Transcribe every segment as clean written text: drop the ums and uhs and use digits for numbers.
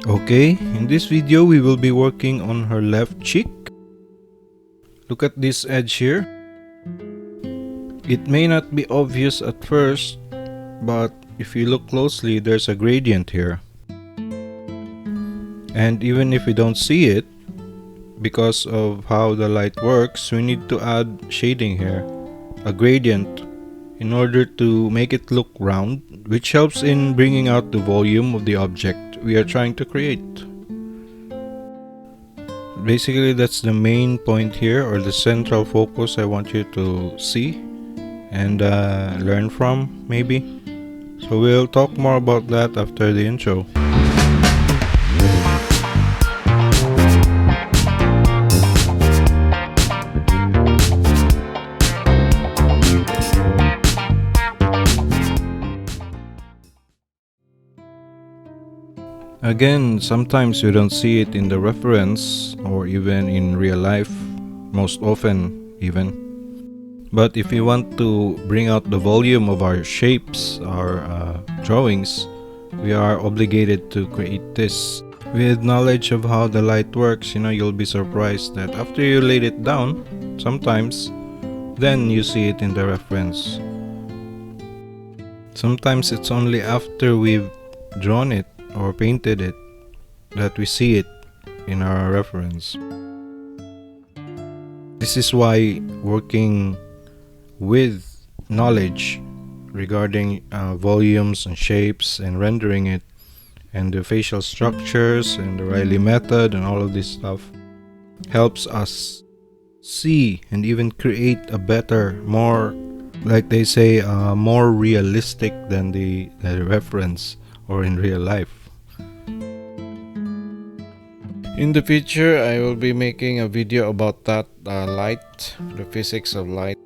Okay, in this video we will be working on her left cheek. Look at this edge here. It may not be obvious at first, but if you look closely, there's a gradient here. And even if we don't see it, because of how the light works, we need to add shading here, a gradient, in order to make it look round, which helps in bringing out the volume of the object we are trying to create. Basically, that's the main point here, or the central focus I want you to see and learn from, maybe. So we'll talk more about that after the intro. Again, sometimes you don't see it in the reference or even in real life, most often even. But if you want to bring out the volume of our shapes, our drawings, we are obligated to create this. With knowledge of how the light works, you'll be surprised that after you laid it down, sometimes, then you see it in the reference. Sometimes it's only after we've drawn it or painted it that we see it in our reference. This is why working with knowledge regarding volumes and shapes and rendering it and the facial structures and the Riley method and all of this stuff helps us see and even create a better, more, like they say, more realistic than the reference or in real life. In the future, I will be making a video about that light, the physics of light.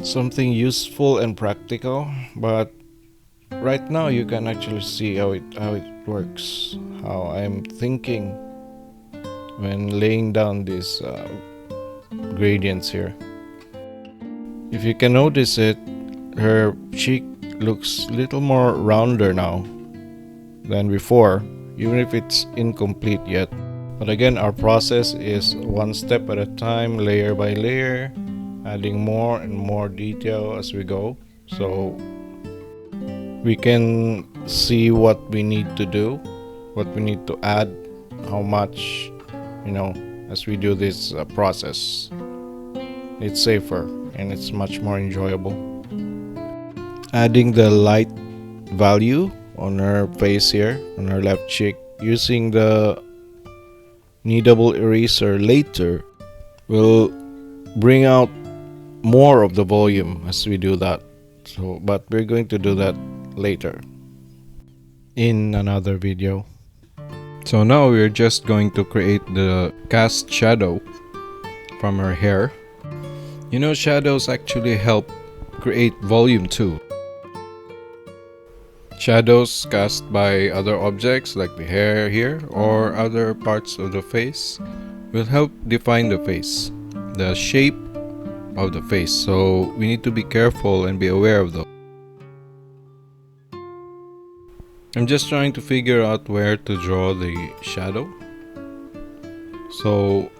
Something useful and practical, but right now you can actually see how it works, how I'm thinking when laying down these gradients here. If you can notice it, her cheek looks a little more rounder now than before, even if it's incomplete yet. But again, our process is one step at a time, layer by layer, adding more and more detail as we go, so we can see what we need to do, what we need to add, how much, as we do this process. It's safer and it's much more enjoyable. Adding the light value on her face here, on her left cheek, using the kneadable eraser later will bring out more of the volume as we do that. But we're going to do that later in another video. So now we're just going to create the cast shadow from her hair. Shadows actually help create volume too. Shadows cast by other objects like the hair here or other parts of the face will help define the face, the shape of the face. So we need to be careful and be aware of those. I'm just trying to figure out where to draw the shadow. So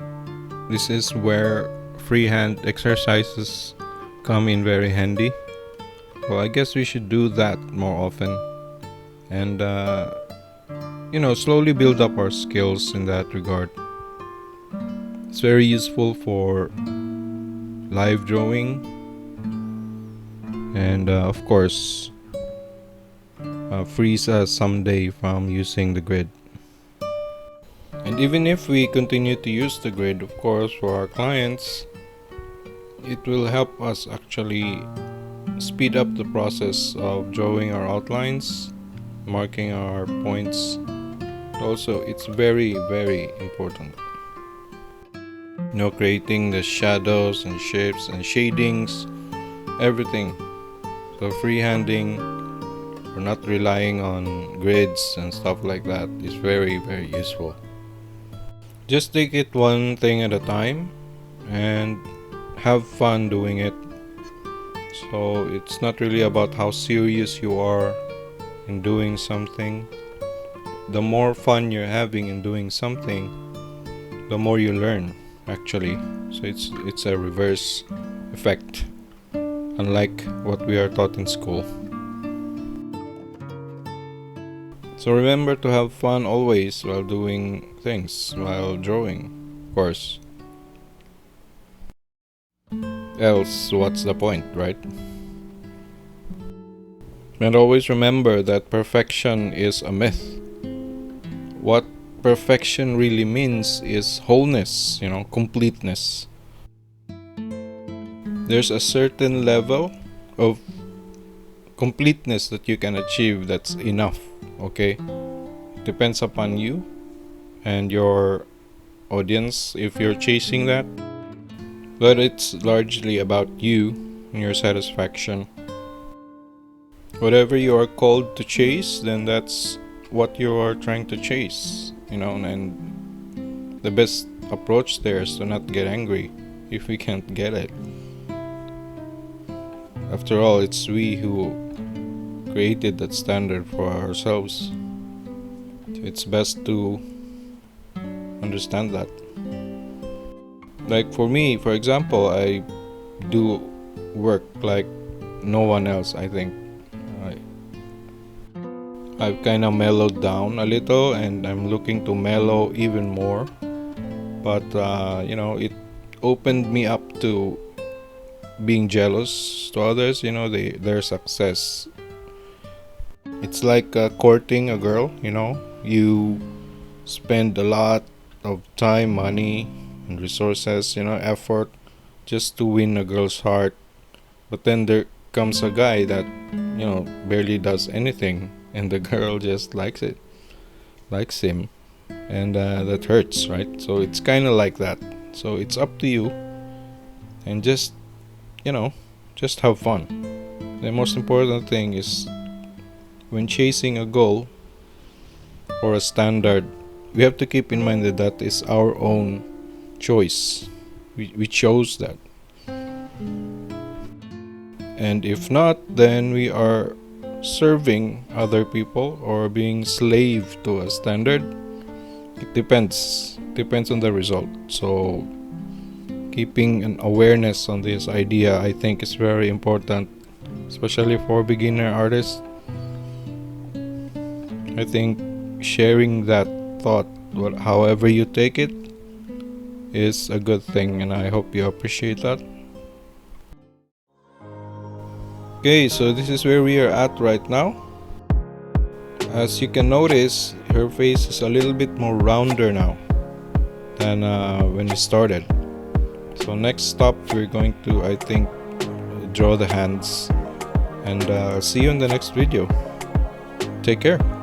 this is where freehand exercises come in very handy. Well, I guess we should do that more often and slowly build up our skills in that regard. It's very useful for live drawing and of course frees us someday from using the grid. And even if we continue to use the grid, of course, for our clients, it will help us actually speed up the process of drawing our outlines, marking our points. Also, it's very, very important. Creating the shadows and shapes and shadings, everything. So freehanding, or not relying on grids and stuff like that is very, very useful. Just take it one thing at a time and have fun doing it. So it's not really about how serious you are in doing something. the more fun you're having in doing something, the more you learn actually. So it's a reverse effect, unlike what we are taught in school. So remember to have fun always while doing things, while drawing, of course. Else, what's the point, right? And always remember that perfection is a myth. What perfection really means is wholeness, completeness. There's a certain level of completeness that you can achieve that's enough, okay? Depends upon you and your audience if you're chasing that. But it's largely about you and your satisfaction. Whatever you are called to chase, then that's what you are trying to chase, and the best approach there is to not get angry if we can't get it. After all, it's we who created that standard for ourselves. It's best to understand that. Like for me, for example, I do work like no one else, I think. I've kind of mellowed down a little, and I'm looking to mellow even more. But it opened me up to being jealous to others, their success. It's like courting a girl, you spend a lot of time, money, and resources, effort just to win a girl's heart. But then there comes a guy that, barely does anything, and the girl just likes him, and that hurts, right? So it's kind of like that. So it's up to you, and just have fun. The most important thing is, when chasing a goal or a standard, we have to keep in mind that that is our own choice. We chose that, and if not, then we are serving other people or being slave to a standard. It depends on the result. So keeping an awareness on this idea, I think, is very important, especially for beginner artists. I think sharing that thought, however you take it, is a good thing, and I hope you appreciate that. Okay, so this is where we are at right now. As you can notice, her face is a little bit more rounder now than when we started. So next stop, we're going to, I think, draw the hands, and see you in the next video. Take care.